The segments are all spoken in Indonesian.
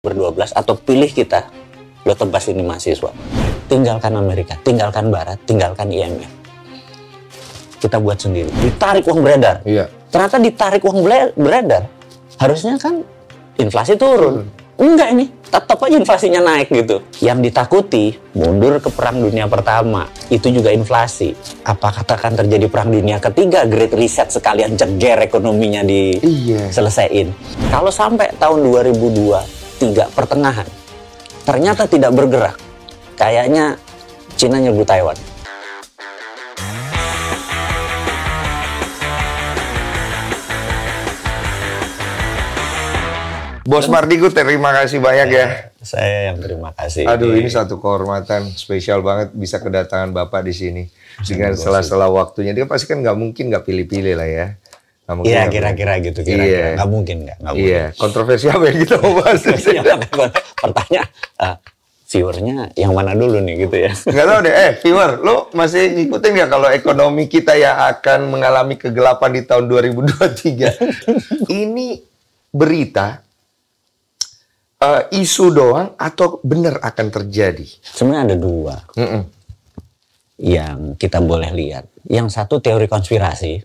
ber-12 atau pilih kita, lo tebas ini mahasiswa. Tinggalkan Amerika, tinggalkan Barat, tinggalkan IMF. Kita buat sendiri. Ditarik uang beredar. Iya. Ternyata ditarik uang beredar. Harusnya kan inflasi turun. Enggak ini, tetap aja inflasinya naik gitu. Yang ditakuti, mundur ke Perang Dunia Pertama. Itu juga inflasi. Apa katakan terjadi Perang Dunia Ketiga, Great Reset sekalian ceger ekonominya diselesaiin. Kalau sampai tahun 2023 pertengahan, ternyata tidak bergerak. Kayaknya Cina nyerbu Taiwan. Bos Mardigu, terima kasih banyak ya. Saya yang terima kasih. Aduh, ini satu kehormatan spesial banget bisa kedatangan Bapak di sini. Dengan sela-sela waktunya. Dia pasti kan nggak mungkin nggak pilih-pilih lah ya. Iya, kira-kira gitu. Kira-kira. Nggak mungkin, nggak mungkin. Iya, kontroversi apa yang kita mau bahas? Pertanyaan, viewernya yang mana dulu nih gitu ya? Nggak tahu deh. Viewer, lo masih ngikutin nggak kalau ekonomi kita yang akan mengalami kegelapan di tahun 2023? Ini berita isu doang atau benar akan terjadi? Sebenarnya ada dua yang kita boleh lihat. Yang satu teori konspirasi,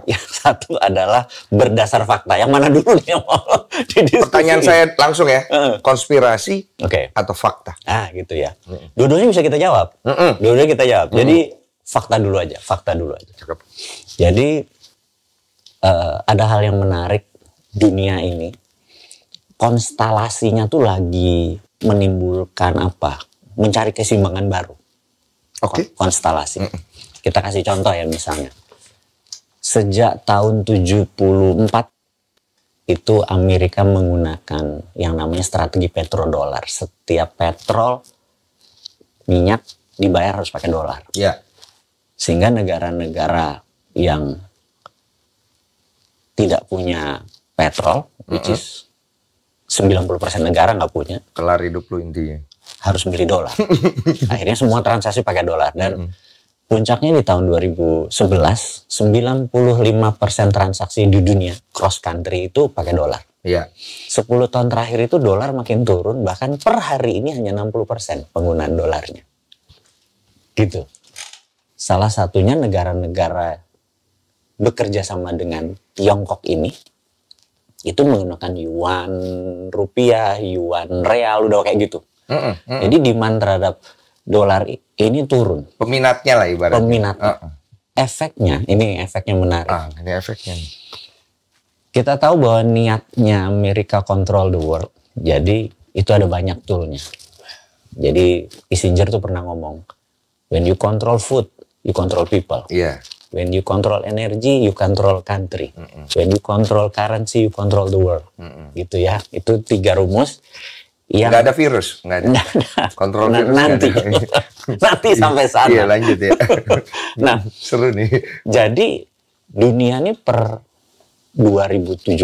yang satu adalah berdasar fakta. Yang mana dulu nih yang mau didiskusi? Pertanyaan saya langsung ya, konspirasi atau fakta? Gitu ya. Dua-duanya bisa kita jawab. Dua-duanya kita jawab. Jadi fakta dulu aja, Cakep. Jadi ada hal yang menarik dunia ini. Konstelasinya tuh lagi menimbulkan apa? Mencari keseimbangan baru. Konstelasi. Kita kasih contoh ya misalnya. Sejak tahun 74 itu Amerika menggunakan yang namanya strategi petrodolar. Setiap petrol, minyak dibayar harus pakai dolar. Ya. Sehingga negara-negara yang tidak punya petrol, which is 90% negara nggak punya. Kelar hidup lu intinya. Harus beli dolar. Akhirnya semua transaksi pakai dolar. Dan puncaknya di tahun 2011, 95% transaksi di dunia cross country itu pakai dolar. Iya. 10 tahun terakhir itu dolar makin turun, bahkan per hari ini hanya 60% penggunaan dolarnya. Gitu. Salah satunya negara-negara bekerja sama dengan Tiongkok ini, itu menggunakan yuan rupiah, yuan real, udah kayak gitu. Jadi demand terhadap dolar ini turun. Peminatnya lah ibaratnya. Peminatnya. Efeknya, ini efeknya menarik. Ini efeknya. Kita tahu bahwa niatnya Amerika control the world. Jadi itu ada banyak toolnya. Jadi Kissinger tuh pernah ngomong, when you control food, you control people. Iya. When you control energy, you control country. When you control currency, you control the world. Gitu ya. Itu 3 rumus. Yang nggak ada virus, nggak ada. Kontrol virus nanti. Nanti sampai sana. Iya, lanjut ya. Nah, seru nih. Jadi dunia ini per 2017,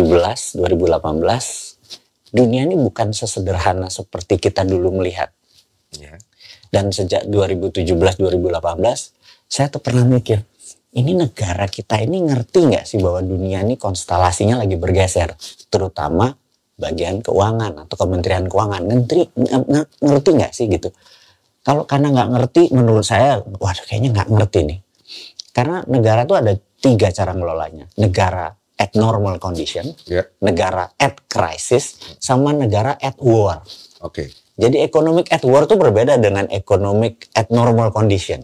2018, dunia ini bukan sesederhana seperti kita dulu melihat. Dan sejak 2017, 2018, saya tuh pernah mikir, ini negara kita ini ngerti nggak sih bahwa dunia ini konstelasinya lagi bergeser, terutama bagian keuangan atau Kementerian Keuangan. Ngerti nggak sih gitu? Kalau karena nggak ngerti, menurut saya, waduh kayaknya nggak ngerti nih. Karena negara tuh ada 3 cara ngelolanya. Negara at normal condition, negara at crisis, sama negara at war. Jadi economic at war tuh berbeda dengan economic at normal condition.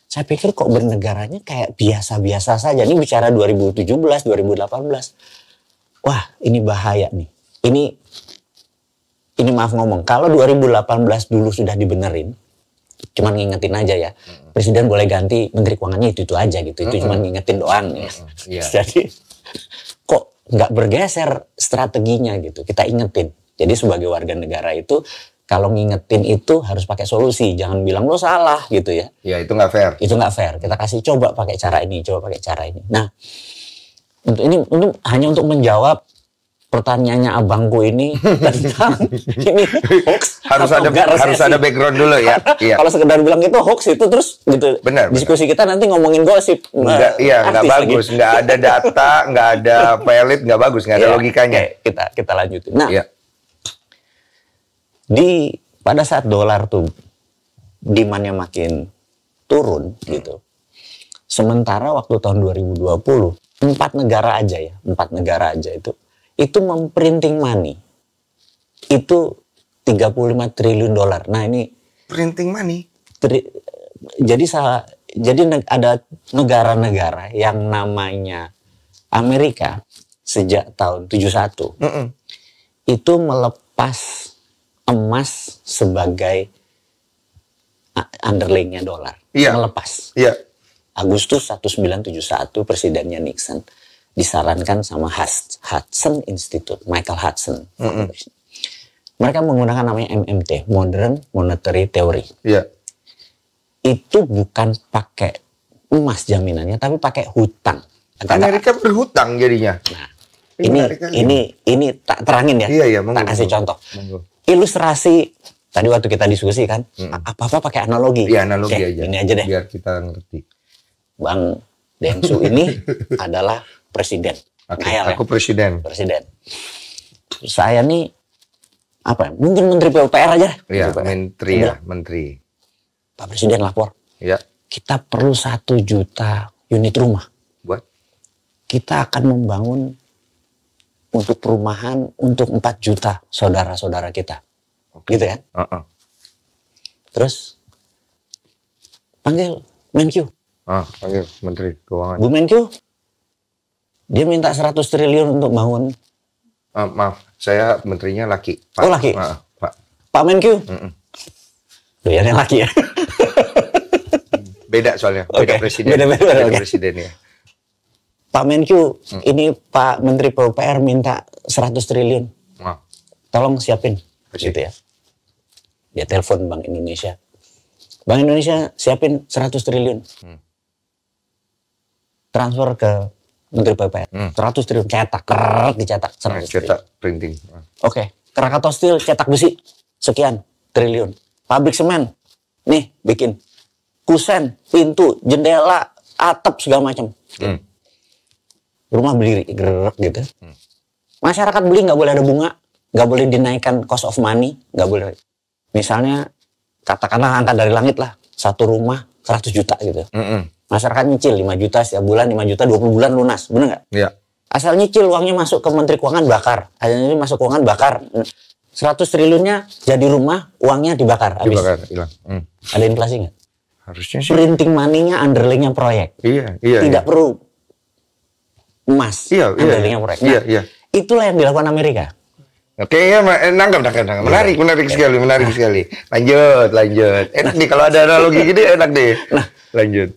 Saya pikir kok bernegaranya kayak biasa-biasa saja. Ini bicara 2017, 2018. Wah, ini bahaya nih. Ini maaf ngomong. Kalau 2018 dulu sudah dibenerin, cuman ngingetin aja ya. Presiden boleh ganti menteri keuangannya itu aja gitu. Itu cuman ngingetin doang ya. Jadi kok nggak bergeser strateginya gitu. Kita ingetin. Jadi sebagai warga negara itu, kalau ngingetin itu harus pakai solusi, jangan bilang lo salah gitu ya. Ya itu nggak fair. Itu nggak fair. Kita kasih coba pakai cara ini, coba pakai cara ini. Nah, untuk hanya untuk menjawab pertanyaannya abangku ini tentang ini hoax. harus ada background dulu ya. Kalau sekedar bilang itu hoax itu terus gitu. Benar. Diskusi kita nanti ngomongin gosip. Nggak bagus. Nggak ada data, nggak ada valid, nggak bagus, nggak ada logikanya. Kita lanjutin. Nah. pada saat dolar tuh demand-nya makin turun gitu. Sementara waktu tahun 2020 empat negara aja itu memprinting money. Itu 35 triliun dolar. Nah, ini Printing money. Jadi ada negara-negara yang namanya Amerika sejak tahun 71 itu melepas emas sebagai underlying-nya dolar. Iya. Melepas. Iya. Agustus 1971 presidennya Nixon disarankan sama Hudson Institute, Michael Hudson. Mereka menggunakan namanya MMT, Modern Monetary Theory. Iya. Itu bukan pakai emas jaminannya, tapi pakai hutang. Amerika berhutang jadinya. Nah, ini tak terangin ya. Iya, tak kasih contoh. Ilustrasi tadi waktu kita diskusi kan, apa-apa pakai analogi. Iya, analogi Oke, aja. Ini aja deh. Biar kita ngerti. Bang Densu ini adalah presiden. Oke, aku presiden. Presiden. Saya nih apa? Mungkin menteri PUPR aja. Iya, menteri ya, menteri. Pak Presiden lapor. Iya. Kita perlu 1 juta unit rumah. Buat? Kita akan membangun untuk perumahan untuk 4 juta saudara-saudara kita. Gitu kan? Terus panggil Menkyu. Panggil Menteri Keuangan. Bu Menkyu, dia minta 100 triliun untuk bangun. Maaf, saya menterinya laki. Pak. Oh, laki? Pak. Pak Menkyu? Yang laki ya? Beda soalnya, beda presiden. Beda presiden ya. Pak Menkyu, ini Pak Menteri PUPR minta 100 triliun. Tolong siapin. Gitu ya. Dia telepon Bank Indonesia. Bank Indonesia siapin 100 triliun. Transfer ke Menteri PUPR. 100 triliun cetak, dicetak 100 cetak printing. Oke, Krakatau Steel cetak besi sekian triliun. Pabrik semen nih bikin kusen, pintu, jendela, atap segala macam. Rumah berdiri gerak gitu. Masyarakat beli nggak boleh ada bunga, nggak boleh dinaikkan cost of money, nggak boleh. Misalnya katakanlah angka dari langit lah, satu rumah 100 juta gitu. Masyarakat nyicil 5 juta setiap bulan, 5 juta 20 bulan lunas, bener nggak? Iya. Asal nyicil uangnya masuk ke Menteri Keuangan bakar, akhirnya masuk keuangan bakar. 100 triliunnya jadi rumah, uangnya dibakar, habis. Dibakar, hilang. Ada inflasi nggak? Harusnya sih. Printing money-nya underlying-nya proyek. Iya. Tidak perlu emas. Iya. Underlying-nya proyek. Nah, Iya. Itulah yang dilakukan Amerika. Oke, ya, nangkap. Menarik sekali. Lanjut. Enak nih kalau ada analogi gini, enak deh. Nah, lanjut.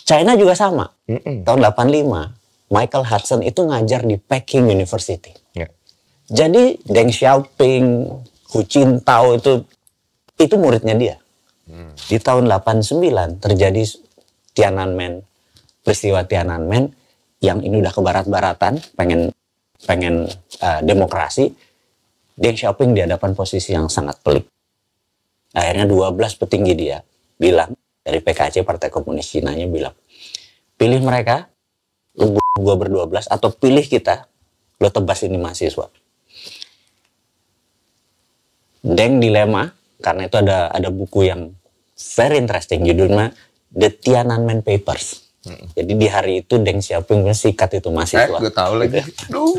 China juga sama. Tahun 85, Michael Hudson itu ngajar di Peking University. Ya. Jadi Deng Xiaoping, Hu Jintao itu muridnya dia. Di tahun 89 terjadi Tiananmen, peristiwa Tiananmen yang ini udah ke barat-baratan, pengen demokrasi. Deng Xiaoping di hadapan posisi yang sangat pelik. Akhirnya 12 petinggi dia bilang, dari PKC Partai Komunis Cina-nya bilang, pilih mereka, lu gua ber-12, atau pilih kita, lo tebas ini mahasiswa. Deng dilema, karena itu ada buku yang very interesting, judulnya The Tiananmen Papers. Jadi di hari itu Deng Xiaoping sikat itu mahasiswa. Gue tahu lagi. Aduh.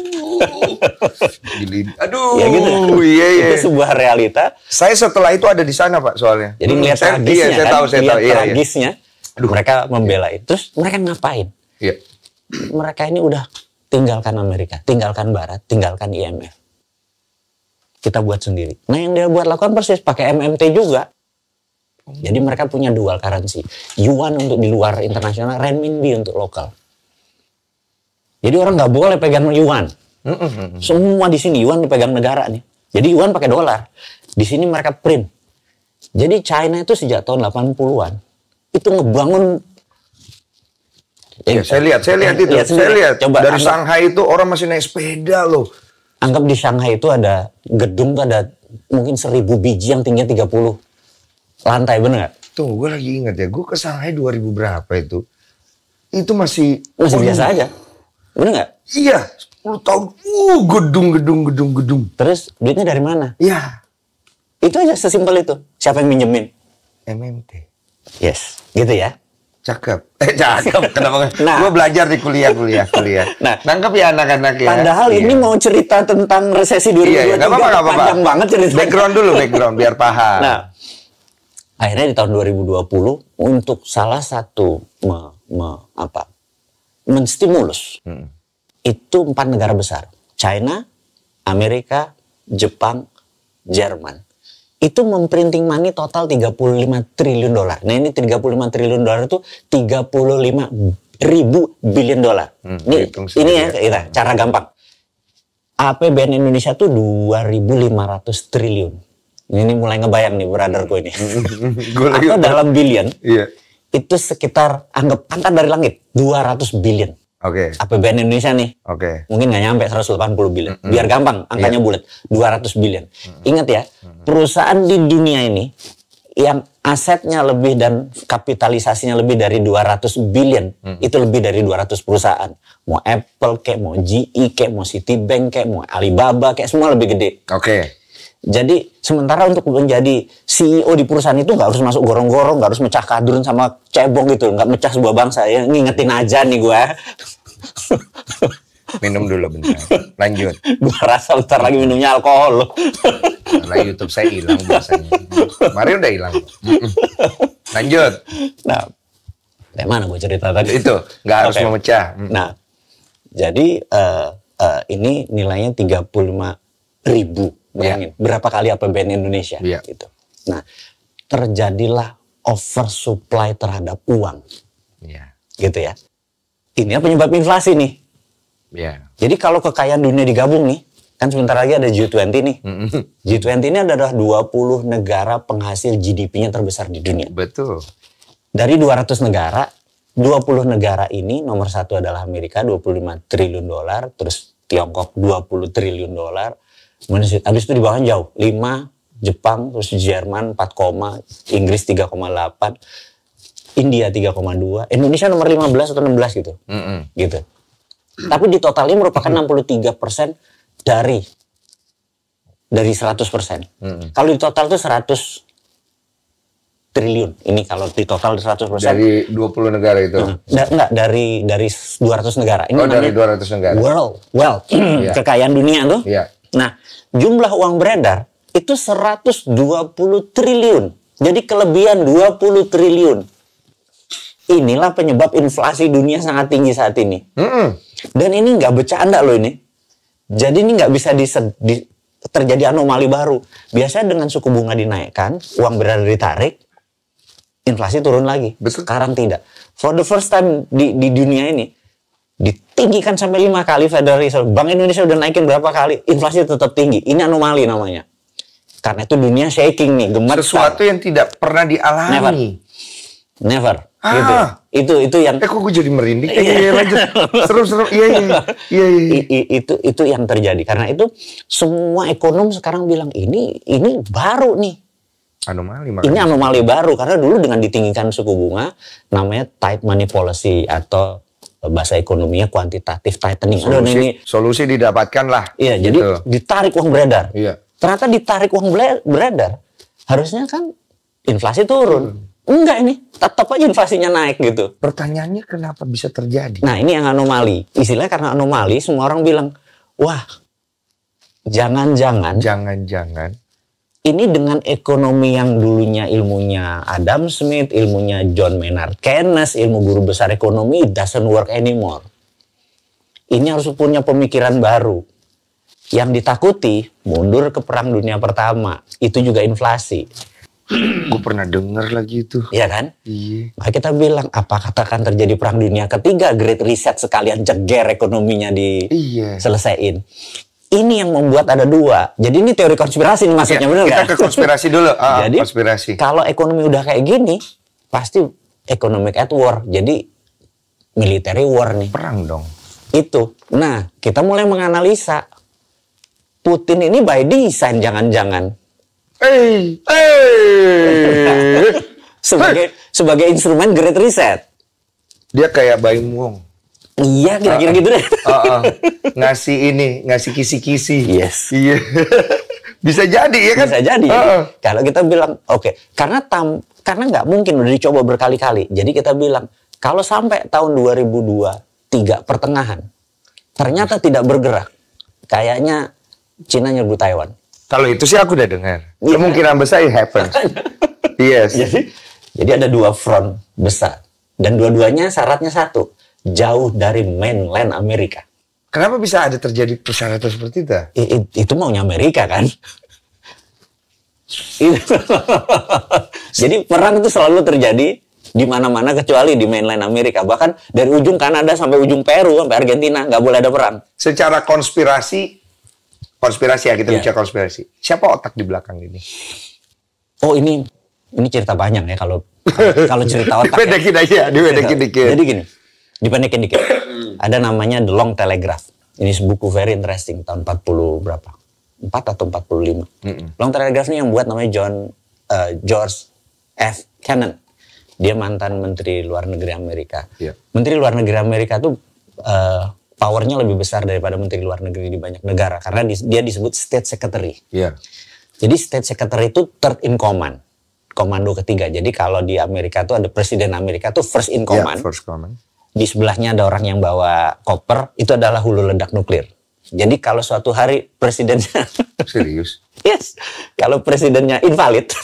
Ya gitu. Iya. Itu sebuah realita. Saya setelah itu ada di sana, Pak, soalnya. Jadi melihat tragisnya, saya tahu. Tragisnya. Mereka membela itu. Terus mereka ngapain? Iya. Mereka ini udah tinggalkan Amerika, tinggalkan Barat, tinggalkan IMF. Kita buat sendiri. Nah, yang dia buat lakukan persis pakai MMT juga. Jadi mereka punya dual currency. Yuan untuk di luar internasional, renminbi untuk lokal. Jadi orang nggak boleh pegang yuan. Semua di sini yuan dipegang negara nih. Jadi yuan pakai dolar. Di sini mereka print. Jadi China itu sejak tahun 80-an itu ngebangun. Ya, saya lihat itu. Saya lihat. Coba dari Shanghai itu orang masih naik sepeda loh. Anggap di Shanghai itu ada gedung tuh ada mungkin 1000 biji yang tingginya 30 lantai, bener gak? Tuh, gue lagi ingat ya, gue ke Shanghai 2000 berapa itu. Itu masih biasa aja. Bener gak? Iya, 10 tahun. Gedung. Terus duitnya dari mana? Iya. Itu aja sesimpel itu. Siapa yang minjemin? MMT. Yes, gitu ya. Cakep. Cakep. Kenapa? Nah. Gue belajar di kuliah. Nah. Nangkep ya anak-anak ya. Padahal ini mau cerita tentang resesi 2023. Iya, nggak apa-apa. Panjang banget ceritanya. Background biar paham. Nah, akhirnya di tahun 2020 untuk salah satu menstimulus itu 4 negara besar. China, Amerika, Jepang, Jerman. Itu memprinting money total 35 triliun dolar. Nah ini 35 triliun dolar itu 35 ribu billion dolar. Ini ya, cara gampang. APBN Indonesia tuh 2.500 triliun. Ini mulai ngebayang nih brotherku ini. Atau dalam billion, itu sekitar anggap angka dari langit, 200 billion. Oke. APBN Indonesia nih. Oke. Mungkin nggak nyampe 180 billion. Biar gampang, angkanya bulat. 200 billion. Ingat ya, perusahaan di dunia ini yang asetnya lebih dan kapitalisasinya lebih dari 200 billion, itu lebih dari 200 perusahaan. Mau Apple kek, mau GE kek, mau Citibank kek, mau Alibaba kek, semua lebih gede. Oke. Jadi sementara untuk menjadi CEO di perusahaan itu nggak harus masuk gorong-gorong, nggak harus mecah kadrun sama cebong gitu, nggak mecah sebuah bangsa. Ya ngingetin aja nih gue. Minum dulu bentar. Lanjut. Gue rasa bentar lagi minumnya alkohol. Karena YouTube saya hilang biasanya. Kemarin udah hilang. Lanjut. Nah, dari mana gue cerita tadi? Itu nggak harus memecah. Nah, jadi ini nilainya 35 ribu. Bayangin, berapa kali APBN Indonesia gitu. Nah, terjadilah oversupply terhadap uang. Gitu ya. Ini penyebab inflasi nih. Jadi kalau kekayaan dunia digabung nih, kan sebentar lagi ada G20 nih. G20 ini adalah 20 negara penghasil GDP-nya terbesar di dunia. Betul. Dari 200 negara, 20 negara ini nomor 1 adalah Amerika 25 triliun dolar, terus Tiongkok 20 triliun dolar. Habis itu di bawahnya jauh, 5, Jepang, terus Jerman 4, Inggris 3,8, India 3,2, Indonesia nomor 15 atau 16 gitu. Gitu. Tapi di totalnya merupakan 63% dari 100%. Kalau di total itu 100 triliun. Ini kalau di total 100%. Dari 20 negara itu? Enggak, dari 200 negara. Ini dari 200 negara. Wealth. Kekayaan dunia tuh. Nah, jumlah uang beredar itu 120 triliun. Jadi kelebihan 20 triliun. Inilah penyebab inflasi dunia sangat tinggi saat ini. Dan ini nggak bercanda loh ini. Jadi ini nggak bisa terjadi anomali baru. Biasanya dengan suku bunga dinaikkan, uang beredar ditarik, inflasi turun lagi. Sekarang tidak. For the first time di dunia ini, ditinggikan sampai 5 kali Federal Reserve. Bank Indonesia udah naikin berapa kali, inflasi tetap tinggi. Ini anomali namanya. Karena itu dunia shaking nih, gemetar. Sesuatu yang tidak pernah dialami. Never. Gitu. Itu yang. Kok gue jadi merinding? Lanjut. Seru. Iya. Itu yang terjadi. Karena itu semua ekonom sekarang bilang ini baru nih. Anomali. Ini anomali baru karena dulu dengan ditinggikan suku bunga namanya tight money policy atau bahasa ekonominya kuantitatif tightening. Solusi didapatkan lah. Iya, gitu. Jadi ditarik uang beredar. Iya. Ternyata ditarik uang beredar, harusnya kan inflasi turun. Enggak ini, tetap aja inflasinya naik gitu. Pertanyaannya kenapa bisa terjadi? Nah ini yang anomali. Istilahnya karena anomali, semua orang bilang, wah, jangan-jangan ini dengan ekonomi yang dulunya ilmunya Adam Smith, ilmunya John Maynard Keynes, ilmu guru besar ekonomi, it doesn't work anymore. Ini harus punya pemikiran baru. Yang ditakuti, mundur ke Perang Dunia Pertama. Itu juga inflasi. Gue pernah dengar lagi itu. Iya kan? Iya. Maka kita bilang, apa katakan terjadi Perang Dunia Ketiga, Great Reset sekalian ceger ekonominya diselesaiin. Ini yang membuat ada 2. Jadi ini teori konspirasi nih maksudnya, benar nggak? Kita ke konspirasi dulu. Jadi konspirasi. Kalau ekonomi udah kayak gini, pasti economic at war. Jadi military war nih. Perang dong. Itu. Nah, kita mulai menganalisa. Putin ini by design jangan-jangan. Sebagai instrumen Great Reset. Dia kayak Baim Wong. Iya, kira-kira gitu deh. Ngasih kisi-kisi. Yes. Iya. Bisa jadi ya kan? Bisa jadi. Kalau kita bilang oke, karena nggak mungkin udah dicoba berkali-kali. Jadi kita bilang kalau sampai tahun 2023 pertengahan ternyata tidak bergerak, kayaknya Cina nyerbu Taiwan. Kalau itu sih aku udah dengar. Kemungkinan besar it happens. Yes. Jadi ada dua front besar dan dua-duanya syaratnya satu, jauh dari mainland Amerika. Kenapa bisa ada terjadi persyaratan seperti itu? Itu maunya Amerika kan? Jadi perang itu selalu terjadi di mana-mana kecuali di mainland Amerika. Bahkan dari ujung Kanada sampai ujung Peru sampai Argentina nggak boleh ada perang. Secara konspirasi ya kita bicara konspirasi. Siapa otak di belakang ini? Oh ini cerita panjang ya kalau cerita otak. Dipendekin aja, dipendekin dikit. Jadi gini, dipendekin dikit. Ada namanya The Long Telegraph. Ini buku very interesting tahun 40 berapa? 4 atau 45. Long Telegraph ini yang buat namanya George F. Kennan. Dia mantan Menteri Luar Negeri Amerika. Menteri Luar Negeri Amerika tuh powernya lebih besar daripada Menteri Luar Negeri di banyak negara karena dia disebut State Secretary. Jadi State Secretary itu third in command, komando ketiga. Jadi kalau di Amerika tuh ada Presiden Amerika tuh first in command. First command. Di sebelahnya ada orang yang bawa koper, itu adalah hulu ledak nuklir. Jadi kalau suatu hari presidennya serius? Yes. Kalau presidennya invalid.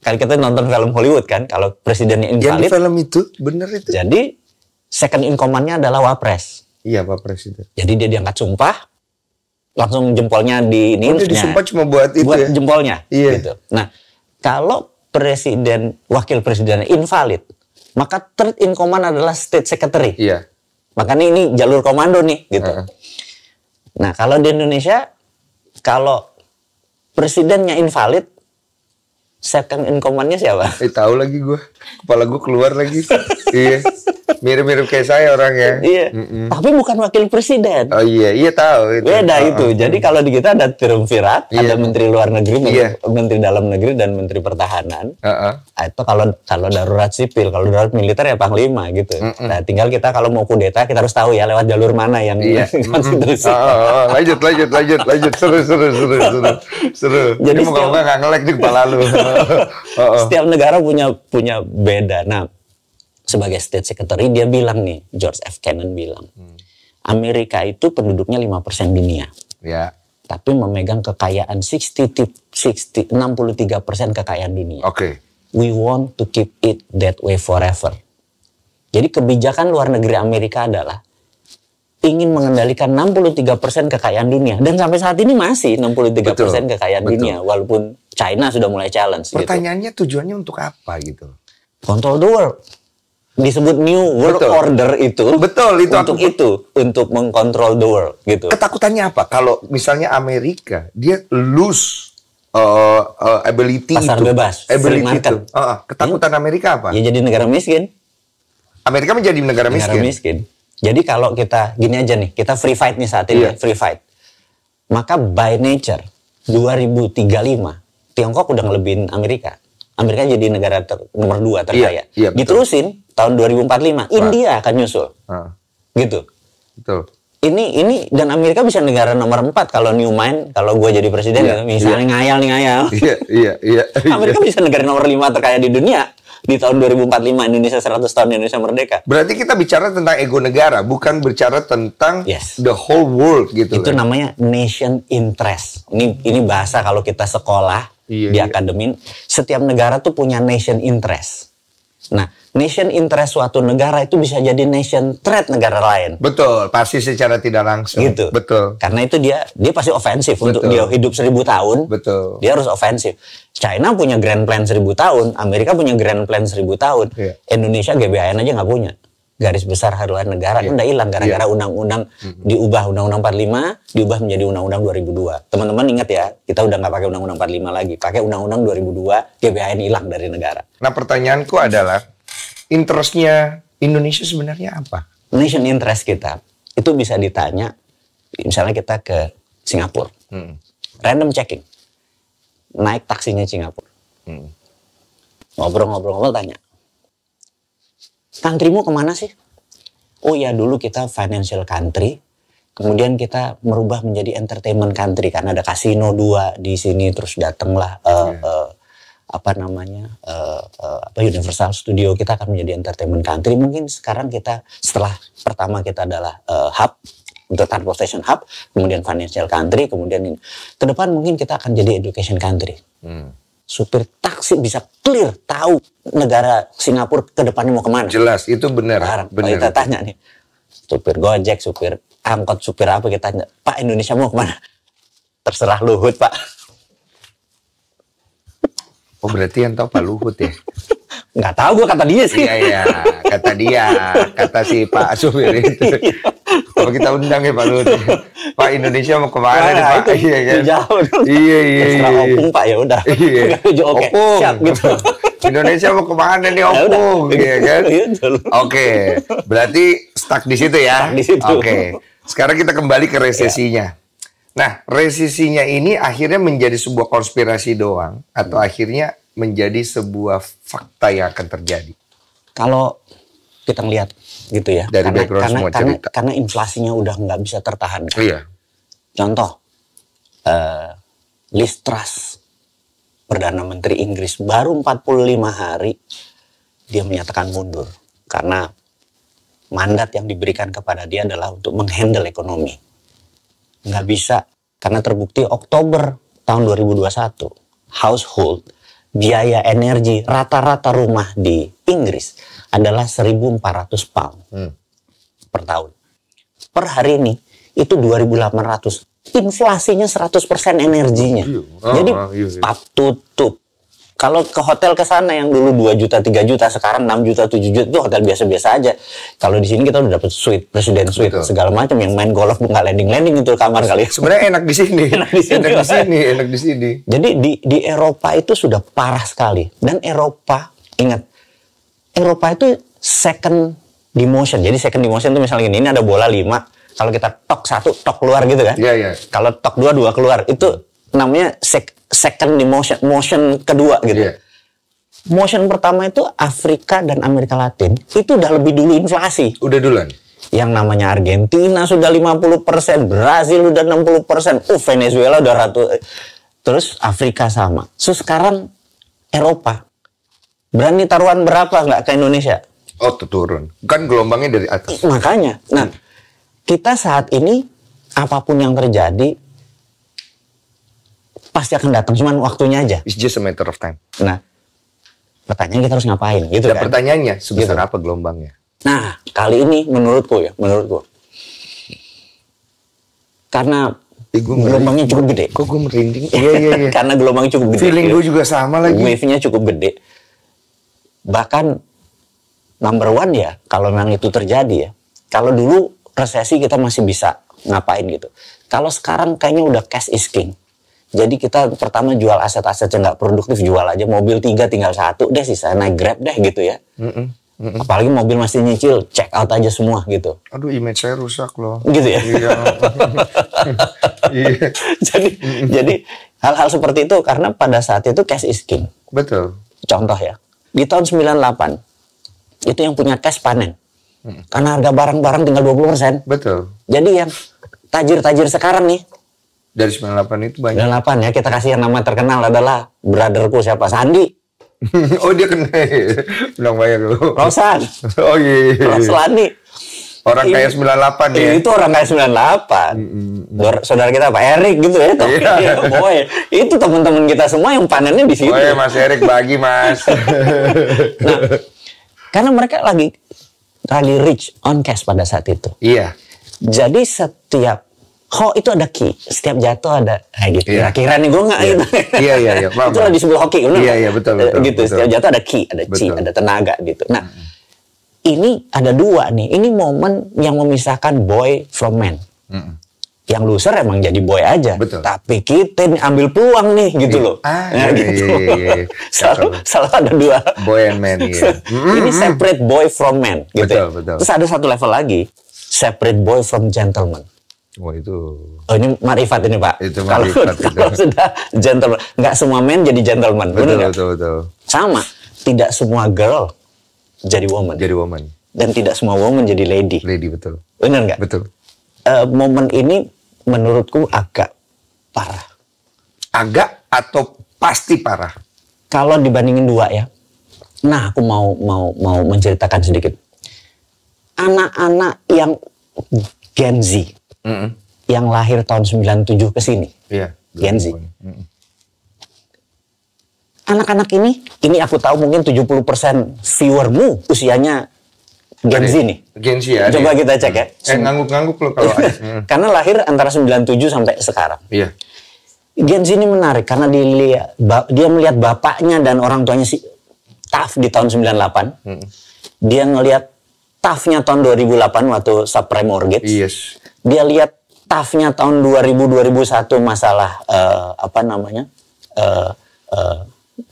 Kan kita nonton film Hollywood kan, kalau presidennya invalid. Yang di film itu bener itu. Jadi second in command-nya adalah wapres. Iya, wapres itu. Jadi dia diangkat sumpah, langsung jempolnya di ini. Dia disumpah cuma buat itu buat ya? Jempolnya. Iya. Gitu. Nah, kalau wakil presidennya invalid, maka third in command adalah state secretary. Iya. Makanya ini jalur komando nih, gitu. Nah, kalau di Indonesia, kalau presidennya invalid, second in command-nya siapa? Tahu lagi gue, kepala gue keluar lagi. Iya, mirip-mirip kayak saya orangnya. Iya, tapi bukan wakil presiden. Oh iya tahu itu. Beda itu. Jadi kalau di kita ada triumvirat, ada menteri luar negeri, menteri dalam negeri dan menteri pertahanan. Itu kalau darurat sipil, kalau darurat militer ya panglima gitu. Nah, tinggal kita kalau mau kudeta kita harus tahu ya lewat jalur mana yang konstitusi. Lanjut. Seru. Jadi mau nggak ngelek di kepala lu. Setiap negara punya beda. Nah, sebagai state secretary dia bilang nih, George F. Kennan bilang, Amerika itu penduduknya 5% dunia. Ya. Tapi memegang kekayaan 63% kekayaan dunia. Oke. We want to keep it that way forever. Jadi kebijakan luar negeri Amerika adalah ingin mengendalikan 63% kekayaan dunia. Dan sampai saat ini masih 63% kekayaan dunia. Walaupun China sudah mulai challenge. Pertanyaannya tujuannya untuk apa gitu? Control the world. Disebut New World Order itu. Betul, untuk mengkontrol the world gitu. Ketakutannya apa? Kalau misalnya Amerika, dia lose ability pasar itu. Bebas, free market. Ketakutan Amerika apa? Ya jadi negara miskin. Amerika menjadi negara miskin. Jadi kalau kita gini aja nih, kita free fight nih saat ini, free fight. Maka by nature 2035 Tiongkok udah ngelebihin Amerika. Amerika jadi negara nomor 2 terkaya. Diterusin tahun 2045 India akan nyusul. Gitu. Betul. Ini dan Amerika bisa negara nomor 4 kalau Newman, kalau gue jadi presiden gitu, misalnya ngayal. Iya. Amerika bisa negara nomor 5 terkaya di dunia. Di tahun 2045 Indonesia 100 tahun Indonesia merdeka. Berarti kita bicara tentang ego negara, bukan bicara tentang the whole world gitu. Itu namanya nation interest. Ini bahasa kalau kita sekolah di akademi, setiap negara tuh punya nation interest. Nah, nation interest suatu negara itu bisa jadi nation threat negara lain. Betul, pasti secara tidak langsung. Gitu. Betul. Karena itu dia pasti ofensif. Untuk dia hidup 1000 tahun. Betul. Dia harus ofensif. China punya grand plan 1000 tahun, Amerika punya grand plan 1000 tahun. Indonesia GBHN aja nggak punya. Garis besar haluan negara udah hilang gara-gara undang-undang diubah, undang-undang 45 diubah menjadi undang-undang 2002. Teman-teman ingat ya, kita udah nggak pakai undang-undang 45 lagi, pakai undang-undang 2002, GBHN hilang dari negara. Nah, pertanyaanku adalah interestnya Indonesia sebenarnya apa? Nation interest kita itu bisa ditanya, misalnya kita ke Singapura, random checking, naik taksinya Singapura, ngobrol-ngobrol tanya, countrymu kemana sih? Oh ya dulu kita financial country, Kemudian kita merubah menjadi entertainment country karena ada kasino 2 di sini, terus datanglah Universal Studio, kita akan menjadi entertainment country. Mungkin sekarang kita setelah pertama kita adalah hub untuk transportation hub, kemudian financial country, kemudian ke depan mungkin kita akan jadi education country. Supir taksi bisa clear tahu negara Singapura ke depannya mau kemana. Jelas, itu benar. Benar. Kita tanya nih, supir Gojek, supir angkot, supir apa, kita tanya, Pak, Indonesia mau kemana? Terserah Luhut, Pak. Oh, berarti yang tahu Pak Luhut ya? Nggak tahu, gue kata dia sih. Iya, kata si Pak supir itu. Kalau kita undang ya Pak Luhut. Pak, Indonesia mau kemana nih Pak? Iya kan? Jauh. Iya. Terserah Opung, Pak, ya udah. Iya. Oke, siap gitu. Indonesia mau kemana nih Opung? Iya kan? Oke, berarti stuck di situ ya. Stuck di situ. Oke. Sekarang kita kembali ke resesinya. Nah, resesinya ini akhirnya menjadi sebuah konspirasi doang atau akhirnya menjadi sebuah fakta yang akan terjadi? Kalau kita ngelihat gitu ya, dari background semua cerita. Karena inflasinya udah nggak bisa tertahan. Iya. Contoh, Liz Truss, Perdana Menteri Inggris, baru 45 hari dia menyatakan mundur karena mandat yang diberikan kepada dia adalah untuk menghandle ekonomi. Nggak bisa, karena terbukti Oktober tahun 2021, household, biaya energi, rata-rata rumah di Inggris adalah 1.400 pound per tahun. Per hari ini, itu 2.800. Inflasinya 100% energinya. Jadi, pap tutup. Kalau ke hotel ke sana yang dulu 2 juta, 3 juta, sekarang 6 juta, 7 juta, itu hotel biasa-biasa aja. Kalau di sini kita udah dapet suite, presiden suite, segala macam, yang main golf nggak landing-landing itu kamar kali ya. Sebenarnya enak di sini. enak di sini. Jadi di Eropa itu sudah parah sekali. Dan Eropa, ingat, Eropa itu second demotion. Jadi second demotion itu misalnya ini ada bola 5, kalau kita tok 1, tok keluar gitu kan. Iya. Kalau tok 2 keluar, itu namanya second demotion, motion kedua gitu. Motion pertama itu Afrika dan Amerika Latin itu udah lebih dulu inflasi. Udah duluan. Yang namanya Argentina sudah 50%, Brazil udah 60%, Venezuela udah terus Afrika sama. So sekarang Eropa berani taruhan berapa nggak ke Indonesia? Oh, turun. Kan gelombangnya dari atas. Makanya. Nah, kita saat ini apapun yang terjadi pasti akan datang, cuman waktunya aja. It's just a matter of time. Nah, pertanyaan kita harus ngapain gitu kan? Pertanyaannya sebesar apa gelombangnya? Nah, kali ini menurutku, karena gelombangnya cukup gede. Kok gue merinding? Iya. Karena gelombangnya cukup gede. Feeling gue juga sama lagi. Wave-nya cukup gede. Bahkan number one ya, kalau memang itu terjadi ya. Kalau dulu resesi kita masih bisa ngapain gitu. Kalau sekarang kayaknya udah cash is king. Jadi kita pertama jual aset-aset yang nggak produktif, jual aja. Mobil 3 tinggal 1 deh, sisa naik Grab deh gitu ya. Apalagi mobil masih nyicil, check out aja semua gitu. Aduh, image saya rusak loh. Gitu ya. Iya. Jadi hal-hal seperti itu karena pada saat itu cash is king. Betul. Contoh ya, di tahun 98 itu yang punya cash panen. Karena harga barang-barang tinggal 20%. Betul. Jadi yang tajir-tajir sekarang nih, dari 98 itu banyak. 98 ya, kita kasih yang nama terkenal adalah brotherku siapa? Sandi. Oh, dia kena. Bilang banyak loh. Rosan. Oh iya. Roslani. Orang kaya 98 ya. Itu orang kaya 98. Saudara kita Pak Erik gitu ya. Iya. Boy, itu teman-teman kita semua yang panennya di situ. Oh ya, Mas Erik bagi, Mas. Nah, karena mereka lagi rich on cash pada saat itu. Iya. Jadi setiap itu ada key, setiap jatuh ada gitu. Iya. Kira nih gue nggak gitu. Iya. Itu lah di sebelah hoki, benar? Iya, betul. Gitu. Betul. Setiap jatuh ada key, ada chi, ada tenaga gitu. Nah, ini ada 2 nih. Ini momen yang memisahkan boy from man. Yang loser emang jadi boy aja. Betul. Tapi kita nih ambil peluang nih gitu loh. Gitu. Iya. Selalu ada 2. Boy and man, iya. Ini separate boy from man gitu. Betul. Terus ada satu level lagi, separate boy from gentleman. Oh itu. Oh ini marifat ini Pak. Itu marifat. Kalau sudah gentleman, nggak semua men jadi gentleman. Betul. Sama, tidak semua girl jadi woman. Jadi woman. Dan tidak semua woman jadi lady. Lady, betul. Benar nggak? Betul. momen ini menurutku agak parah. Agak atau pasti parah? Kalau dibandingin dua ya. Nah, aku mau menceritakan sedikit. Anak-anak yang Gen Z, yang lahir tahun 97 ke sini. Iya. Gen Z. Anak-anak ini aku tahu mungkin 70% viewermu usianya Gen Z nih. Gen Z ya. Coba kita cek ya. Ngangguk-ngangguk loh kalau ada. Karena lahir antara 97 sampai sekarang. Iya. Gen Z ini menarik karena dia melihat bapaknya dan orang tuanya si TAF di tahun 98. Dia ngelihat TAF-nya tahun 2008 waktu subprime mortgage. Yes. Dia lihat TAF-nya tahun 2000-2001 masalah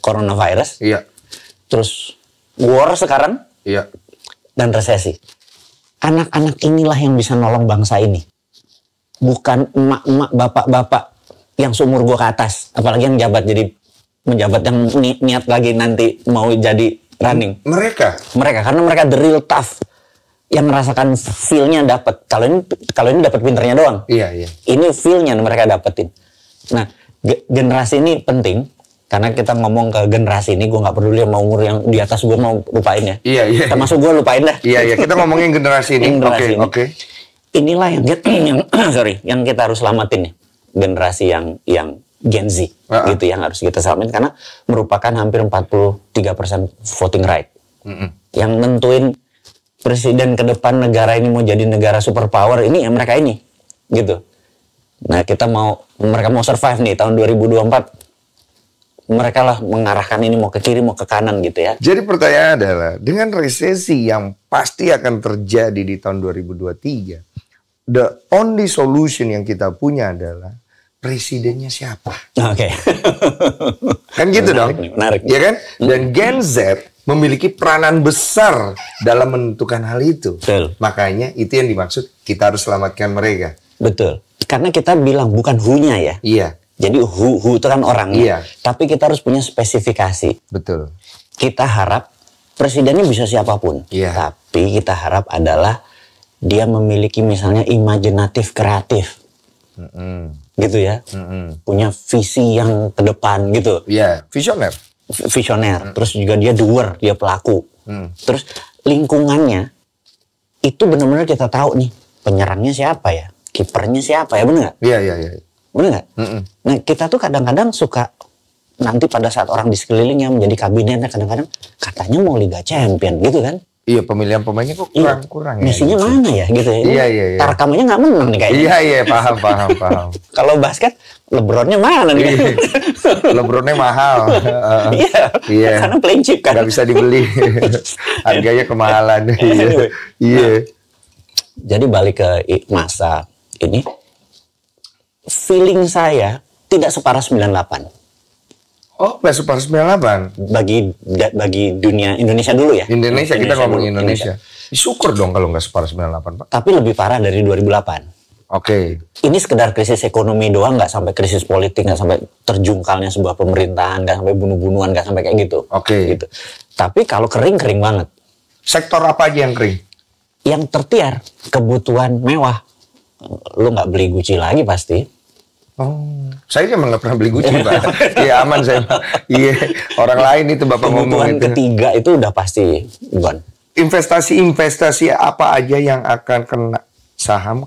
coronavirus. Iya. Terus war sekarang. Iya. Dan resesi. Anak-anak inilah yang bisa nolong bangsa ini. Bukan emak-emak, bapak-bapak yang seumur gua ke atas. Apalagi yang menjabat yang niat lagi nanti mau jadi running. Mereka Karena mereka the real tough. Yang merasakan feel-nya dapat. Kalau ini dapat pinternya doang. Iya. Ini feel-nya mereka dapetin. Nah, generasi ini penting. Karena kita ngomong ke generasi ini, gue nggak peduli sama umur yang di atas gue mau lupain ya. Iya. Termasuk gue lupain dah. Iya. Kita ngomongin generasi ini. Oke. Inilah yang kita harus selamatin ya. Generasi yang Gen Z gitu yang harus kita selamatin karena merupakan hampir 43% voting right. Yang nentuin presiden ke depan negara ini mau jadi negara superpower ini ya mereka ini gitu. Nah, mereka mau survive nih tahun 2024. Mereka lah mengarahkan ini mau ke kiri mau ke kanan gitu ya. Jadi pertanyaan adalah dengan resesi yang pasti akan terjadi di tahun 2023, the only solution yang kita punya adalah presidennya siapa? Oke. Kan gitu menarik dong. nih, menarik. Ya kan? Dan Gen Z memiliki peranan besar dalam menentukan hal itu. Betul. Makanya itu yang dimaksud kita harus selamatkan mereka. Betul. Karena kita bilang bukan who-nya ya. Iya. Jadi who itu kan orangnya. Iya. Tapi kita harus punya spesifikasi. Betul. Kita harap presidennya bisa siapapun. Iya. Tapi kita harap adalah dia memiliki misalnya imajinatif kreatif. Gitu ya. Punya visi yang ke depan gitu. Iya, visioner. Visioner. Terus juga dia doer, dia pelaku. Terus lingkungannya itu benar-benar kita tahu nih penyerangnya siapa ya, kipernya siapa ya, benar nggak? Iya. Benar nggak? Nah, kita tuh kadang-kadang suka nanti pada saat orang di sekelilingnya menjadi kabinetnya kadang-kadang katanya mau Liga Champion gitu kan? Iya, pemilihan pemainnya kok kurang ya. Misinya gitu. Mana ya gitu ya? Iya. Tarkamnya nggak menang nih kayaknya. Iya, paham. Kalau basket, LeBronnya mana nih? LeBronnya mahal. Iya. Karena playing chip kan. Nggak bisa dibeli. Harganya kemahalan. Iya. Jadi balik ke masa ini, feeling saya tidak separah 98. Oh, nggak separah 98. Bagi dunia Indonesia dulu ya. Indonesia kita ngomong Indonesia. Syukur dong kalau nggak separah 98, Pak. Tapi lebih parah dari 2008. Oke. Ini sekedar krisis ekonomi doang, nggak sampai krisis politik, nggak sampai terjungkalnya sebuah pemerintahan, nggak sampai bunuh-bunuhan, nggak sampai kayak gitu. Oke. Gitu. Tapi kalau kering banget. Sektor apa aja yang kering? Yang tertiar, kebutuhan mewah. Lu nggak beli Gucci lagi pasti. Oh, saya emang nggak pernah beli Gucci, Pak. Iya, aman saya. Iya, orang lain itu Bapak ngomong Kebutuhan itu. ketiga itu udah pasti, Bon. Investasi apa aja yang akan kena? Saham,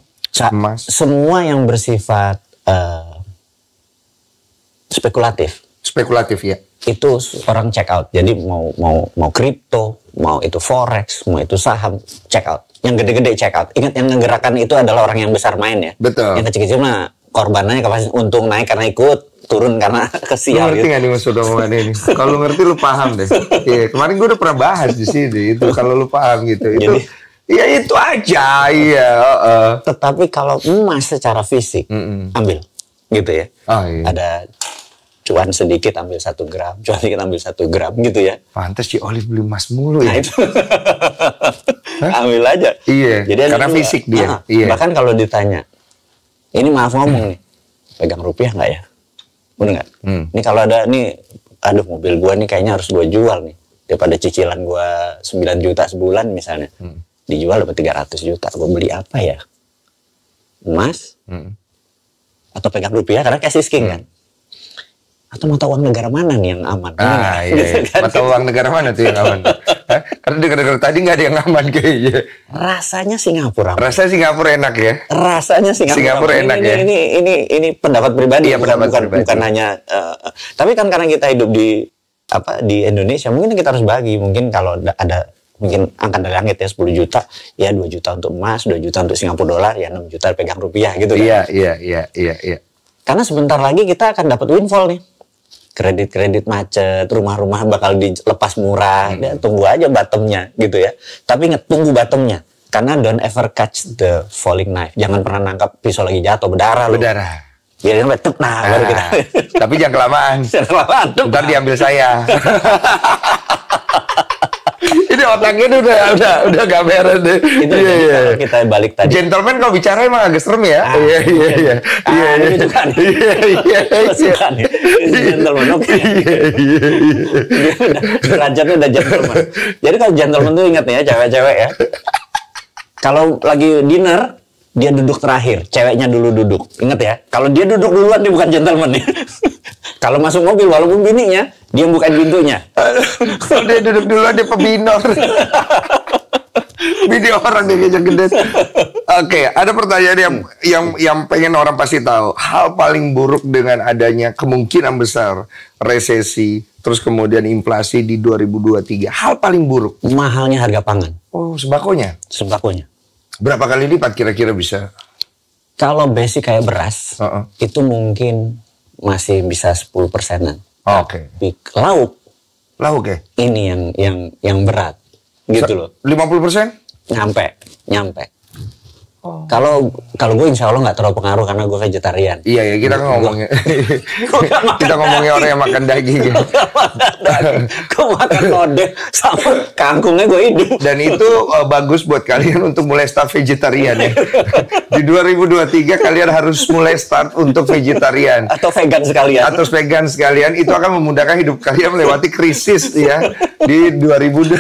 emas? Semua yang bersifat spekulatif. Spekulatif ya. Itu orang check out. Jadi mau kripto, mau itu forex, mau itu saham, check out. Yang gede-gede check out. Ingat yang menggerakkan itu adalah orang yang besar main ya. Betul. Yang kecil-kecil mah korbanannya kapasitas untung naik karena ikut, turun karena kesial. Lu ngerti nggak nih maksud omongan ini? Kalau ngerti lu paham deh. Iya, kemarin gue udah pernah bahas di sini itu kalau lu paham gitu. Itu ya itu aja, iya. Tetapi kalau emas secara fisik, ambil gitu ya. Oh, iya. Ada cuan sedikit ambil 1 gram, cuan sedikit ambil 1 gram gitu ya. Pantes si Olive beli emas mulu ya. Nah, itu. Ambil aja. Iya. Jadi karena fisik dia. Iya. Bahkan kalau ditanya, ini maaf ngomong nih, pegang rupiah nggak ya? Bener nggak? Ini kalau ada nih, aduh mobil gua nih kayaknya harus gua jual nih. Daripada cicilan gua 9 juta sebulan misalnya. Dijual dapat 300 juta. Gua beli apa ya? emas atau pegang rupiah karena cash is king kan? Atau mata uang negara mana nih yang aman? Iya. Mata uang negara mana tuh yang aman? Karena dengar-dengar tadi nggak ada yang aman kayaknya. Rasanya Singapura. Rasanya Singapura enak ya? Rasanya Singapura enak ya? Ini pendapat pribadi. Iya, pendapat pribadi. Bukan hanya. Tapi kan karena kita hidup di Indonesia, mungkin kita harus bagi. Mungkin kalau ada mungkin angka dari langit ya 10 juta, ya 2 juta untuk emas, 2 juta untuk Singapura dolar, ya 6 juta pegang rupiah gitu kan? Iya. Karena sebentar lagi kita akan dapat windfall nih. Kredit macet, rumah-rumah bakal dilepas murah. Ya, tunggu aja bottomnya gitu ya. Tapi ingat, tunggu bottomnya. Karena don't ever catch the falling knife. Jangan pernah nangkap pisau lagi jatuh, berdarah loh. Biar sampai baru kita. Tapi jangan kelamaan. Ntar diambil saya. Ini otaknya udah gak beres deh. Itu kalau kita balik tadi. Gentleman kalau bicara emang agak serem ya. Iya. Itu kan. Suka nih. Gentleman, oke. Derajatnya udah gentleman. Jadi kalau gentleman tuh ingat ya, cewek-cewek ya. Kalau lagi dinner, dia duduk terakhir, ceweknya dulu duduk. Ingat ya, kalau dia duduk duluan dia bukan gentleman nih. Kalau masuk mobil walaupun bininya, dia bukan pintunya. Kalau dia duduk duluan dia pebinor. Bini orang dia ngejek gede. Oke, ada pertanyaan yang pengen orang pasti tahu. Hal paling buruk dengan adanya kemungkinan besar resesi, terus kemudian inflasi di 2023. Hal paling buruk. Mahalnya harga pangan. Oh, sembakonya. Berapa kali lipat kira-kira bisa? Kalau basic kayak beras, itu mungkin masih bisa 10%-an. Oke. Lauk ya? Ini yang berat. Gitu loh. 50%? Nyampe. Kalau gue insya Allah nggak terlalu pengaruh karena gue vegetarian. Iya, kita ngomongnya. Kita ngomongnya orang yang makan daging. Gue makan lodeh sama kangkungnya gue hidup. Dan itu bagus buat kalian untuk mulai start vegetarian ya. Di 2023 kalian harus mulai start untuk vegetarian. Atau vegan sekalian. Itu akan memudahkan hidup kalian melewati krisis ya. Di 2000.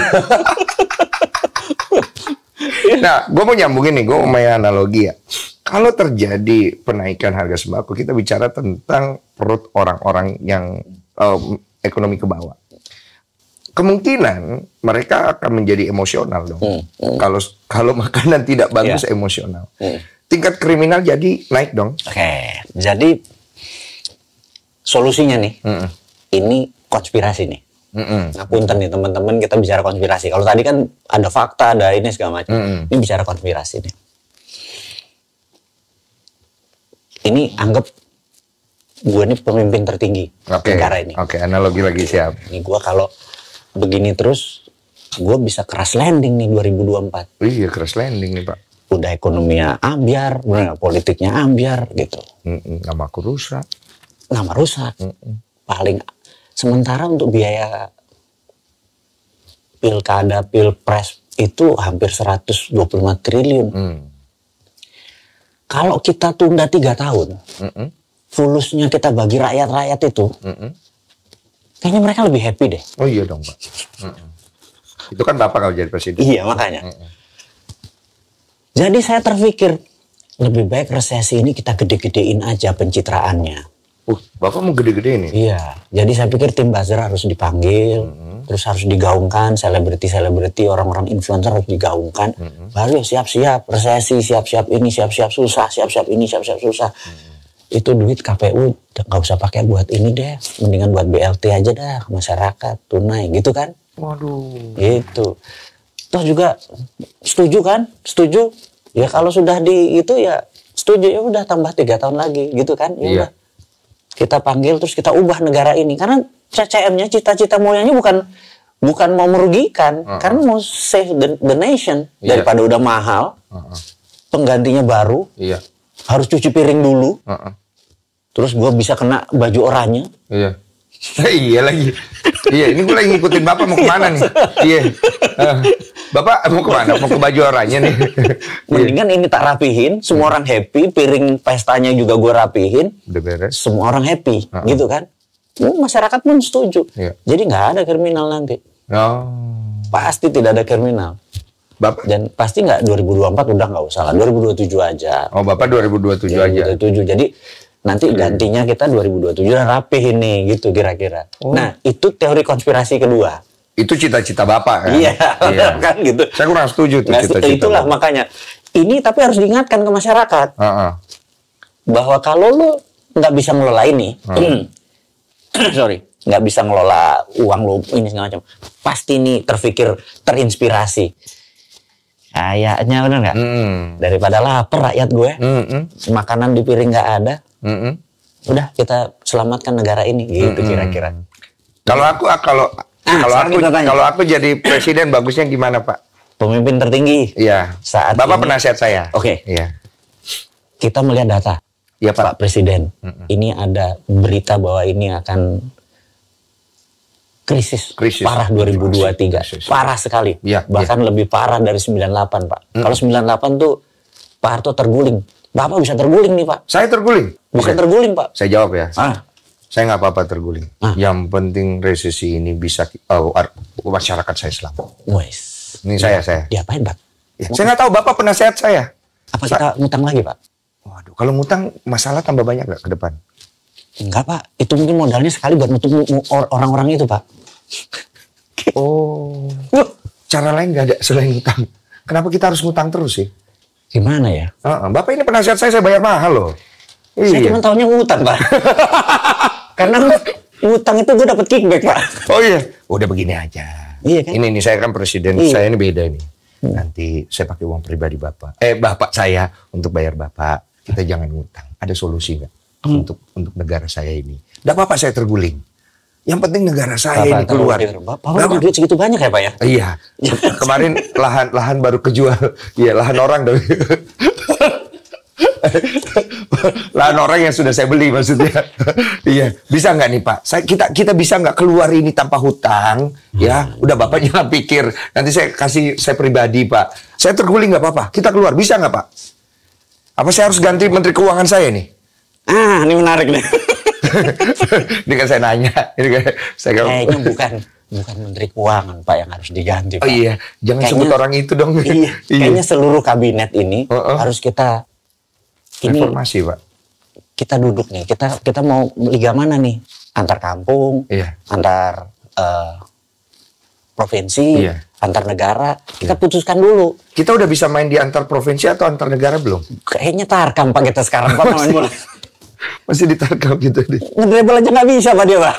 Nah, gue mau nyambungin nih, gue mau main analogi ya. Kalau terjadi penaikan harga sembako, kita bicara tentang perut orang-orang yang ekonomi ke bawah. Kemungkinan mereka akan menjadi emosional dong. Kalau makanan tidak bagus, emosional. Tingkat kriminal jadi naik dong. Oke, jadi solusinya nih, ini konspirasi nih. Nah, punten nih teman-teman, kita bicara konspirasi. Kalau tadi kan ada fakta, ada ini segala macam. Ini bicara konspirasi nih. Ini anggap gue nih pemimpin tertinggi negara ini. Oke, analogi lagi siap. Ini gue kalau begini terus, gue bisa crash landing nih 2024. Iya, crash landing nih Pak. Udah ekonominya ambiar, politiknya ambiar gitu. Nama rusak. Paling. Sementara untuk biaya pilkada, pilpres itu hampir 125 triliun. Kalau kita tunda 3 tahun, fulusnya kita bagi rakyat-rakyat itu, kayaknya mereka lebih happy deh. Oh iya dong Pak. Itu kan Bapak kalau jadi presiden. Iya makanya. Jadi saya terpikir, lebih baik resesi ini kita gede-gedein aja pencitraannya. Bapak mau gede-gede ini? Iya, jadi saya pikir tim buzzer harus dipanggil, terus harus digaungkan, selebriti, orang-orang influencer harus digaungkan. Baru siap-siap resesi, siap-siap ini, siap-siap susah, siap-siap ini, siap-siap susah. Itu duit KPU nggak usah pakai buat ini deh, mendingan buat BLT aja dah ke masyarakat, tunai gitu kan? Waduh. Gitu. Terus juga setuju kan? Setuju? Ya kalau sudah di itu ya setuju, ya udah tambah 3 tahun lagi gitu kan? Ya udah. Kita panggil terus kita ubah negara ini karena CCM-nya cita-cita mulianya bukan mau merugikan, karena mau save the nation. Daripada udah mahal, penggantinya baru, harus cuci piring dulu, terus gue bisa kena baju oranye. Iya lagi. Iya, ini gue lagi ngikutin Bapak mau kemana nih? Iya. Bapak mau kemana? Mau ke baju oranye nih. Mendingan ini tak rapihin, semua orang happy, piring pestanya juga gue rapihin. Udah beres. Semua orang happy, gitu kan? Masyarakat pun setuju. Jadi nggak ada kriminal nanti. Pasti tidak ada kriminal. Bapak? Dan pasti nggak 2024 udah nggak usah lah, 2027 aja. Oh, Bapak 2027 aja. 2027. Jadi nanti gantinya kita 2027 udah rapih ini gitu kira-kira. Nah, itu teori konspirasi kedua. Itu cita-cita Bapak kan? Iya, kan gitu. Saya kurang setuju tuh cita-cita. Itulah Bapak. makanya. Ini tapi harus diingatkan ke masyarakat. Bahwa kalau lu nggak bisa ngelola ini, sorry, nggak bisa ngelola uang lu ini segala macam, pasti nih terpikir, terinspirasi. Kayaknya benar nggak? Daripada lapar rakyat gue, makanan di piring nggak ada, udah kita selamatkan negara ini, gitu kira-kira. Kalau aku jadi presiden bagusnya gimana, Pak? Pemimpin tertinggi. Iya. Saat Bapak ini, penasihat saya. Oke. Iya. Kita melihat data. Iya, Pak. Pak Presiden. Ini ada berita bahwa ini akan krisis. Parah 2023. Krisis. Parah sekali. Ya, bahkan lebih parah dari 98, Pak. Kalau 98 tuh Pak Harto terguling. Bapak bisa terguling nih, Pak. Saya terguling. Bukan terguling, Pak. Saya jawab ya. Saya nggak apa-apa terguling. Yang penting resesi ini bisa masyarakat saya selamat. Wes. Ini saya. Diapain, Pak? Ya, saya nggak tahu, Bapak penasehat saya. Apa kita ngutang lagi, Pak? Waduh, kalau ngutang masalah tambah banyak nggak ke depan? Enggak, Pak. Itu mungkin modalnya sekali buat nutup orang-orang itu, Pak. Oh. Cara lain nggak ada selain ngutang. Kenapa kita harus ngutang terus sih? Gimana ya? Bapak ini penasehat saya bayar mahal loh. Saya cuma tahunya ngutang, Pak. Karena ngutang itu gue dapet kickback, Pak. Oh iya, udah begini aja. Iya kan? Ini saya kan presiden, saya ini beda nih. Nanti saya pakai uang pribadi Bapak. Bapak saya untuk bayar Bapak. Kita jangan ngutang. Ada solusi nggak untuk negara saya ini? Nggak apa-apa saya terguling. Yang penting negara saya ini keluar. Bapak duit segitu banyak ya, Pak ya? Iya. Kemarin lahan baru kejual. Iya, lahan orang dong. Lahan orang yang sudah saya beli maksudnya. Iya, bisa nggak nih Pak? Kita bisa nggak keluar ini tanpa hutang? Ya, udah Bapak jangan pikir. Nanti saya pribadi Pak. Saya terguling nggak apa-apa. Kita keluar, bisa nggak Pak? Apa saya harus ganti Menteri Keuangan saya nih? Ini menarik nih. Ini kan saya nanya. Kayaknya bukan Menteri Keuangan Pak yang harus diganti Pak. Oh iya, jangan sebut orang itu dong. Iya, kayaknya seluruh kabinet ini harus kita reformasi Pak. Kita duduk nih, kita mau liga mana nih? Antar kampung, antar provinsi, antar negara. Kita putuskan dulu. Kita udah bisa main di antar provinsi atau antar negara belum? Kayaknya tarkam Pak kita sekarang Pak main bola. Masih ditarkam gitu deh. Ngedribble aja nggak bisa Pak dia Pak.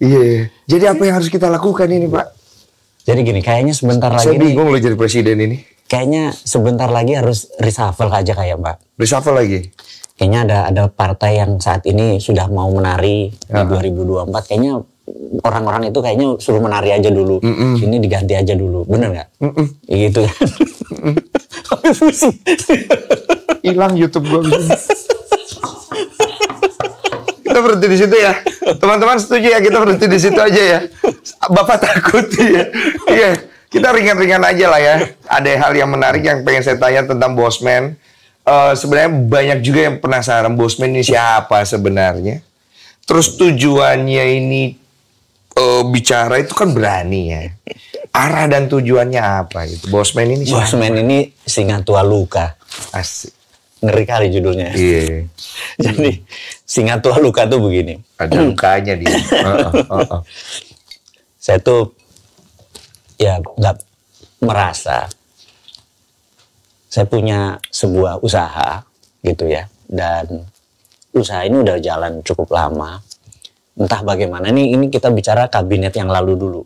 Iya. Jadi apa yang harus kita lakukan ini Pak? Jadi gini, kayaknya sebentar lagi. Saya bingung loh jadi presiden ini. Kayaknya sebentar lagi harus reshuffle aja kayak Pak. Reshuffle lagi? Kayaknya ada partai yang saat ini sudah mau menari di 2024. Kayaknya orang-orang itu kayaknya suruh menari aja dulu. Ini diganti aja dulu. Bener nggak? Gitu kan. Hilang YouTube gue. Kita berhenti di situ ya. Teman-teman setuju ya kita berhenti di situ aja ya. Bapak takut ya. Iya. Kita ringan-ringan aja lah ya. Ada hal yang menarik yang pengen saya tanya tentang Bosman. Sebenarnya banyak juga yang penasaran Bosman ini siapa sebenarnya. Terus tujuannya ini bicara itu kan berani ya. Arah dan tujuannya apa itu? Bosman ini siapa? Bosman ini singa tua luka. Asik. Ngeri kali judulnya. Iya. Jadi singa tua luka tuh begini. Ada lukanya dia. Saya tuh ya nggak merasa saya punya sebuah usaha gitu ya, dan usaha ini udah jalan cukup lama. Entah bagaimana, ini kita bicara kabinet yang lalu dulu,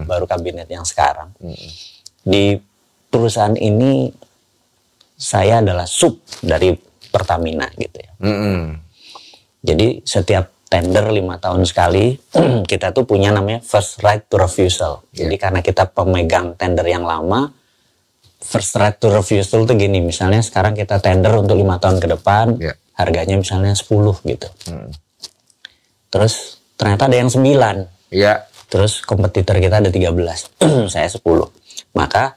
baru kabinet yang sekarang. Di perusahaan ini saya adalah sub dari Pertamina gitu ya. Jadi setiap tender 5 tahun sekali kita tuh punya namanya first right to refusal. Jadi karena kita pemegang tender yang lama, first right to refusal tuh gini, misalnya sekarang kita tender untuk 5 tahun ke depan, harganya misalnya 10 gitu. Terus ternyata ada yang 9. Terus kompetitor kita ada 13, saya 10. Maka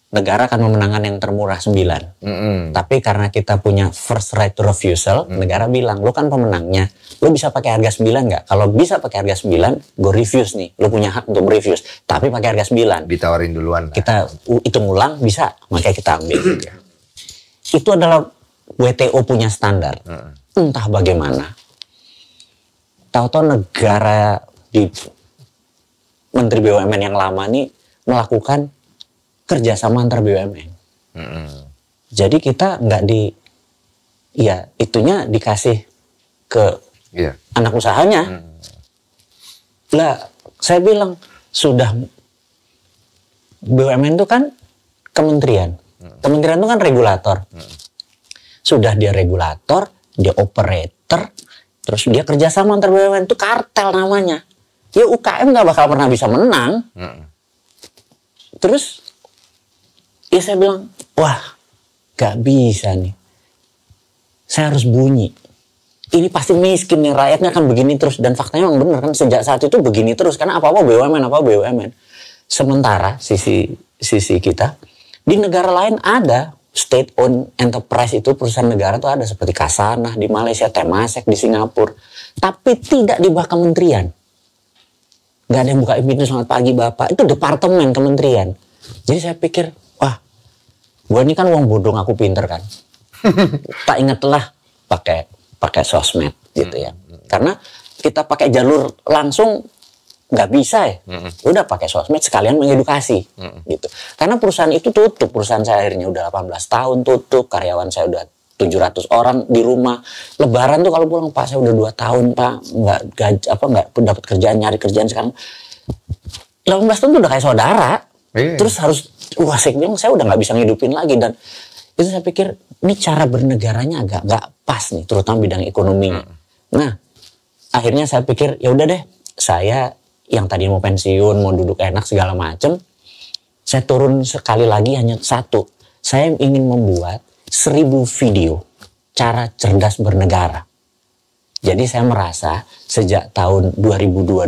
negara akan memenangkan yang termurah 9. Tapi karena kita punya first right to refusal, negara bilang, lu kan pemenangnya, lu bisa pakai harga 9 nggak? Kalau bisa pakai harga 9, gue refuse nih. Lu punya hak untuk refuse, tapi pakai harga 9. Ditawarin duluan. Kita hitung ulang, bisa, makanya kita ambil. Itu adalah WTO punya standar. Entah bagaimana. Tahu-tahu negara di Menteri BUMN yang lama nih melakukan kerjasama antar BUMN. Jadi kita nggak itunya dikasih ke anak usahanya. Lah, saya bilang sudah BUMN itu kan kementerian. Kementerian itu kan regulator. Sudah dia regulator, dia operator, terus dia kerjasama antar BUMN, itu kartel namanya. Ya UKM nggak bakal pernah bisa menang. Terus ya saya bilang, wah, gak bisa nih. Saya harus bunyi. Ini pasti miskin nih, rakyatnya akan begini terus. Dan faktanya memang benar kan, sejak saat itu begini terus. Karena apa-apa BUMN. Sementara sisi kita, di negara lain ada state owned enterprise, itu perusahaan negara tuh ada. Seperti Kasanah di Malaysia, Temasek di Singapura. Tapi tidak di bawah kementerian. Gak ada yang buka pintu selamat pagi Bapak. Itu departemen kementerian. Jadi saya pikir, wah, gua ini kan wong bodoh aku pinter kan. Tak ingatlah pakai sosmed gitu ya. Karena kita pakai jalur langsung nggak bisa ya. Udah pakai sosmed sekalian mengedukasi gitu. Karena perusahaan itu tutup. Perusahaan saya akhirnya udah 18 tahun tutup. Karyawan saya udah 700 orang di rumah. Lebaran tuh kalau pulang, Pak saya udah 2 tahun Pak nggak dapat kerjaan, nyari kerjaan sekarang. 18 tahun tuh udah kayak saudara. Terus harus, saya bilang saya udah nggak bisa ngidupin lagi. Dan itu saya pikir ini cara bernegaranya agak nggak pas nih, terutama bidang ekonominya. Nah akhirnya saya pikir ya udah deh, saya yang tadi mau pensiun, mau duduk enak segala macem, saya turun sekali lagi hanya satu. Saya ingin membuat 1000 video cara cerdas bernegara. Jadi saya merasa sejak tahun 2022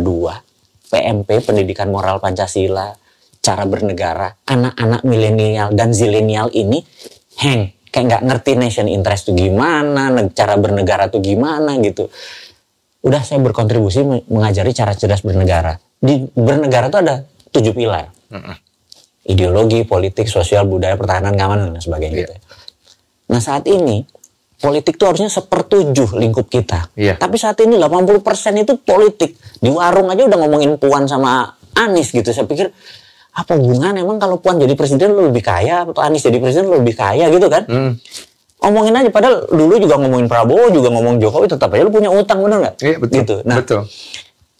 PMP, Pendidikan Moral Pancasila, cara bernegara, anak-anak milenial dan zilenial ini kayak nggak ngerti nation interest itu gimana, cara bernegara itu gimana gitu. Udah saya berkontribusi mengajari cara cerdas bernegara. Di bernegara itu ada 7 pilar. Ideologi, politik, sosial, budaya, pertahanan, keamanan, dan sebagainya gitu. Nah saat ini politik itu harusnya 1/7 lingkup kita. Tapi saat ini 80% itu politik. Di warung aja udah ngomongin Puan sama Anies gitu. Saya pikir apa hubungan emang kalau Puan jadi presiden lu lebih kaya atau Anies jadi presiden lu lebih kaya gitu kan? Omongin aja, padahal dulu juga ngomongin Prabowo, juga ngomong Jokowi, tetap aja lu punya utang, bener nggak? Iya betul. Gitu. Nah, betul.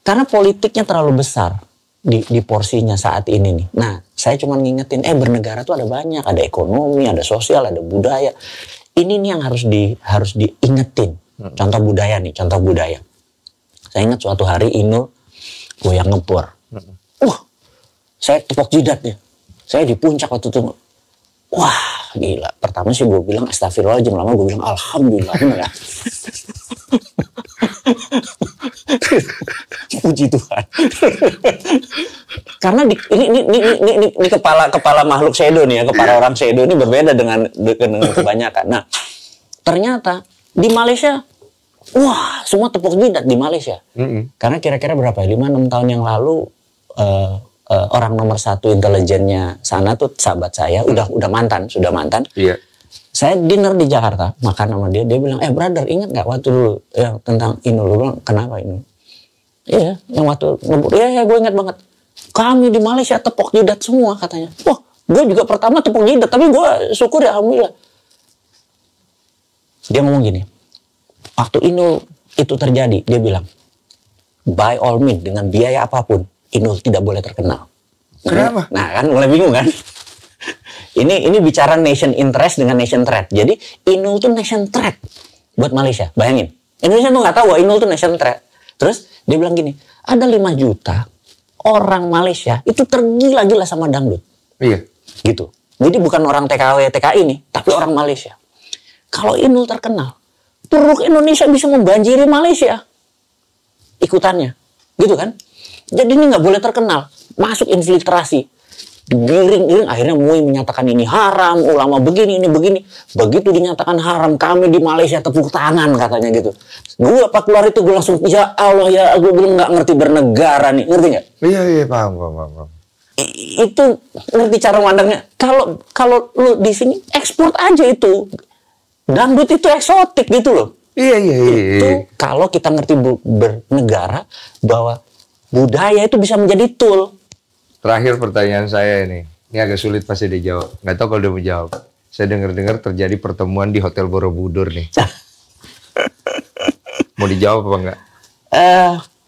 Karena politiknya terlalu besar di porsinya saat ini nih. Nah, saya cuma ngingetin, bernegara tuh ada banyak, ada ekonomi, ada sosial, ada budaya. Ini nih yang harus diingetin. Contoh budaya nih, contoh budaya. Saya ingat suatu hari Inul goyang ngepor. Saya tepok jidatnya. Saya di puncak waktu itu. Wah, gila. Pertama sih gue bilang astagfirullahaladzim. Lama gue bilang alhamdulillah. Bener ya? Puji Tuhan. Karena ini kepala makhluk shadow nih ya. Kepala orang shadow ini berbeda dengan kebanyakan. Nah, ternyata di Malaysia, wah, semua tepok jidat di Malaysia. Karena kira-kira berapa? 5-6 tahun yang lalu, orang nomor 1 intelijennya sana tuh sahabat saya, sudah mantan. Iya. Saya dinner di Jakarta, makan sama dia bilang, brother, ingat nggak waktu dulu yang tentang Inul? Gue bilang, kenapa Inul? Iya, yang waktu ngebut, iya gue ingat banget. Kami di Malaysia tepok jidat semua katanya. Wah, gue juga pertama tepok jidat, tapi gue syukur ya alhamdulillah. Dia ngomong gini, waktu Inul itu terjadi, dia bilang, by all means, dengan biaya apapun, Inul tidak boleh terkenal. Kenapa? Nah kan mulai bingung kan? Ini bicara nation interest dengan nation threat. Jadi Inul tuh nation threat buat Malaysia. Bayangin, Indonesia tuh nggak tahu bahwa Inul tuh nation threat. Terus dia bilang gini, ada 5 juta orang Malaysia itu tergila-gila sama dangdut. Iya. Gitu. Jadi bukan orang TKW, TKI nih, tapi orang Malaysia. Kalau Inul terkenal, peruk Indonesia bisa membanjiri Malaysia ikutannya. Gitu kan? Jadi ini nggak boleh terkenal. Masuk infiltrasi. giring-giring, akhirnya MUI menyatakan ini haram, ulama begini, ini begini. Begitu dinyatakan haram, kami di Malaysia tepuk tangan katanya gitu. Gue pas keluar itu gue langsung, ya Allah ya, gue belum nggak ngerti bernegara nih, ngerti nggak? Iya, paham. Itu ngerti cara mandangnya. Kalau lu di sini ekspor aja itu, dangdut itu eksotik gitu loh. Iya. Itu kalau kita ngerti bernegara bahwa budaya itu bisa menjadi tool. Terakhir pertanyaan saya ini agak sulit pasti dijawab. Nggak tahu kalau dia mau jawab. Saya dengar terjadi pertemuan di Hotel Borobudur nih. Mau dijawab apa enggak?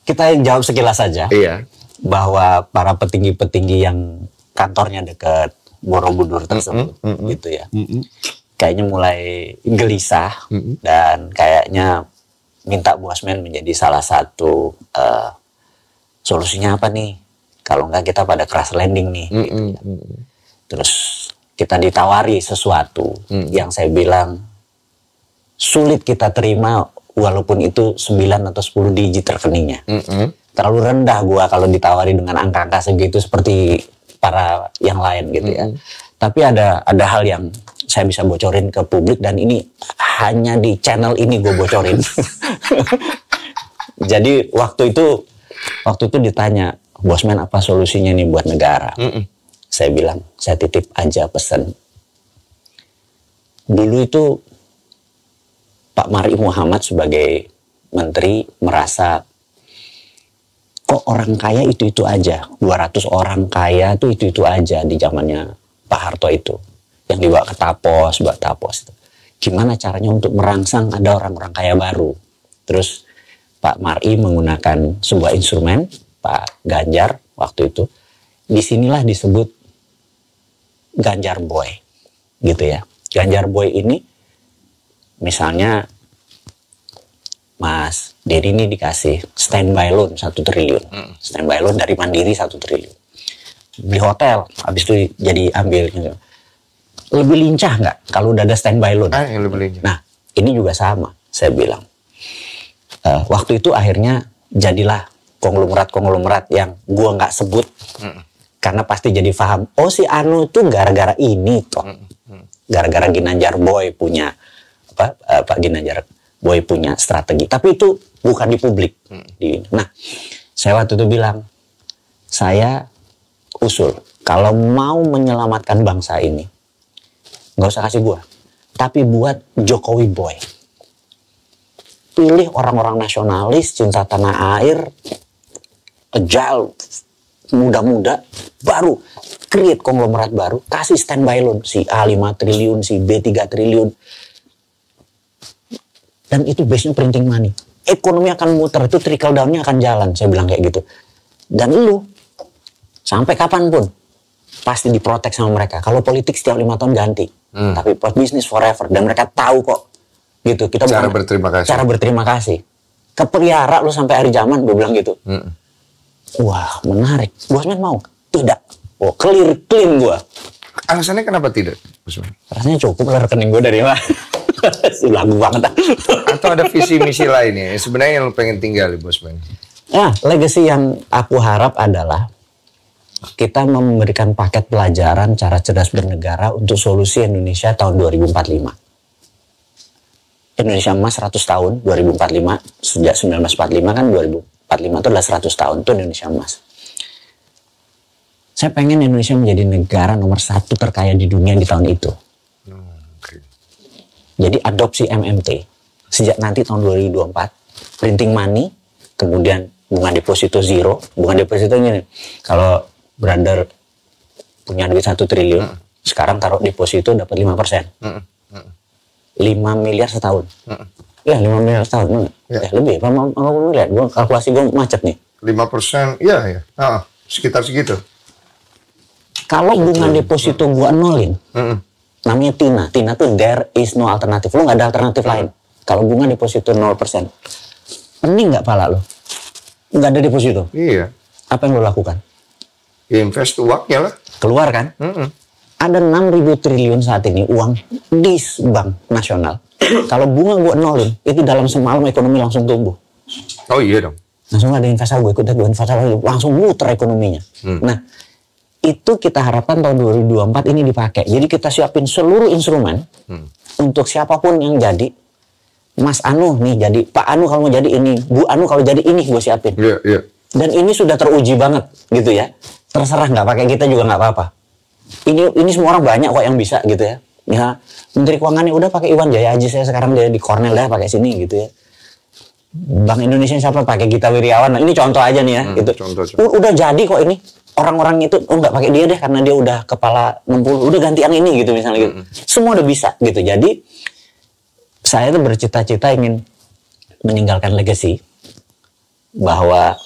Kita jawab sekilas saja. Iya. Bahwa para petinggi-petinggi yang kantornya dekat Borobudur tersebut, gitu ya. Kayaknya mulai gelisah dan kayaknya minta Bosman menjadi salah satu solusinya apa nih? Kalau enggak kita pada crash landing nih. Gitu ya. Terus kita ditawari sesuatu yang saya bilang sulit kita terima walaupun itu 9 atau 10 digit rekeningnya. Terlalu rendah gua kalau ditawari dengan angka-angka segitu seperti para yang lain gitu ya. Tapi ada hal yang saya bisa bocorin ke publik dan ini hanya di channel ini gue bocorin. Jadi waktu itu ditanya, Bosman apa solusinya nih buat negara? Saya bilang, saya titip aja pesan. Dulu itu Pak Mar'i Muhammad sebagai menteri merasa kok orang kaya itu aja, 200 orang kaya itu aja di zamannya Pak Harto itu, yang dibawa ke Tapos, Gimana caranya untuk merangsang ada orang-orang kaya baru? Terus Pak Mar'i menggunakan sebuah instrumen, Pak Ganjar waktu itu, disinilah disebut Ganjar Boy, gitu ya. Ganjar Boy ini, misalnya Mas Dedi ini dikasih standby loan 1 triliun, standby loan dari Mandiri 1 triliun, beli hotel, habis itu jadi ambil. Gitu. Lebih lincah nggak kalau udah ada standby loan? Lebih lincah. Nah, ini juga sama, saya bilang. Waktu itu akhirnya jadilah konglomerat yang gua nggak sebut, karena pasti jadi paham. Oh si Anu itu gara-gara ini toh, gara-gara Ginanjar Boy punya Pak Ginanjar Boy punya strategi. Tapi itu bukan di publik. Nah, saya waktu itu bilang, saya usul kalau mau menyelamatkan bangsa ini, nggak usah kasih gua, tapi buat Jokowi Boy. Pilih orang-orang nasionalis, cinta tanah air, agile, muda-muda, baru create konglomerat baru, kasih standby loan, si A 5 triliun, si B 3 triliun. Dan itu base-nya printing money. Ekonomi akan muter, itu trickle down-nya akan jalan, saya bilang kayak gitu. Dan lu, sampai kapanpun, pasti diprotek sama mereka. Kalau politik setiap 5 tahun ganti. Tapi bisnis forever. Dan mereka tahu kok. Gitu. Kita cara berterima kasih. Cara berterima kasih. Kepelihara lu sampai hari zaman, gue bilang gitu. Wah, menarik. Bosman mau? Tidak. Oh, clean gue. Alasannya kenapa tidak, Bosman? Rasanya cukup lah rekening gue dari mana. Lagu banget. Atau ada visi misi lainnya? Sebenarnya yang lu pengen tinggal, Bosman? Nah, legacy yang aku harap adalah kita memberikan paket pelajaran cara cerdas bernegara untuk solusi Indonesia tahun 2045. Indonesia emas 100 tahun 2045, sejak 1945 kan 2045 itu adalah 100 tahun itu Indonesia emas. Saya pengen Indonesia menjadi negara nomor 1 terkaya di dunia di tahun itu. Jadi adopsi MMT sejak nanti tahun 2024, printing money, kemudian bunga deposito zero. Bunga deposito ini kalau brother punya duit 1 triliun, sekarang taruh deposito dapat 5%. 5 miliar setahun. Ya 5 miliar setahun. Ya lebih, 50 miliar. Kalkulasi gue macet nih. 5%, iya. Sekitar segitu. Kalau bunga deposito gue nolin, namanya TINA. TINA tuh there is no alternative. Lo gak ada alternatif lain. Kalau bunga deposito 0%. Pening gak pala lo? Gak ada deposito. Iya. Apa yang lo lakukan? Ya invest uangnya lah. Keluar kan? Ada 6.000 triliun saat ini uang di bank nasional. Kalau bunga gue nolin, itu dalam semalam ekonomi langsung tumbuh. Oh iya dong. Langsung ada investor, gue ikut investasi langsung muter ekonominya. Nah, Itu kita harapkan tahun 2024 ini dipakai. Jadi kita siapin seluruh instrumen untuk siapapun yang jadi. Mas Anu nih jadi, Pak Anu kalau mau jadi ini, Bu Anu kalau jadi ini gue siapin. Dan ini sudah teruji banget gitu ya. Terserah nggak pakai kita juga nggak apa-apa. Ini semua orang banyak kok yang bisa gitu ya. Ya Menteri Keuangannya udah pakai Iwan Jaya Aji, saya sekarang dia di Cornell dah pakai sini gitu ya. Bank Indonesia siapa pakai Gita Wirjawan. Nah, ini contoh aja nih ya. Gitu. Udah jadi kok ini. Orang-orang itu nggak pakai dia deh karena dia udah kepala 60, udah ganti yang ini gitu misalnya gitu. Semua udah bisa gitu. Jadi saya tuh bercita-cita ingin meninggalkan legacy bahwa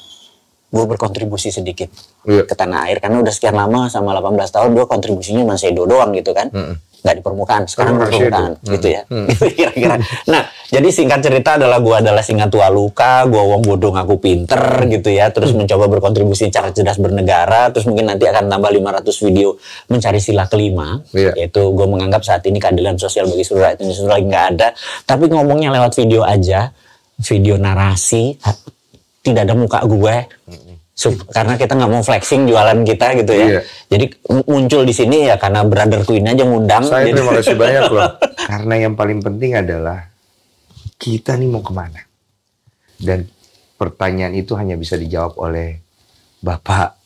gue berkontribusi sedikit ke tanah air karena udah sekian lama sama 18 tahun gue kontribusinya masih doang gitu kan. Nggak di permukaan, sekarang di permukaan gitu ya. Kira-kira. Nah, jadi singkat cerita adalah gue adalah singa tua luka, gue wong bodoh ngaku pinter gitu ya, terus mencoba berkontribusi cara cerdas bernegara, terus mungkin nanti akan tambah 500 video mencari sila kelima, yaitu gue menganggap saat ini keadilan sosial bagi seluruh rakyat Indonesia lagi nggak ada, tapi ngomongnya lewat video aja, video narasi, tidak ada muka gue. Karena kita nggak mau flexing jualan kita gitu ya. Jadi muncul di sini ya karena Brother Queen aja ngundang. Saya terima kasih banyak loh. Karena yang paling penting adalah kita nih mau kemana. Dan pertanyaan itu hanya bisa dijawab oleh Bapak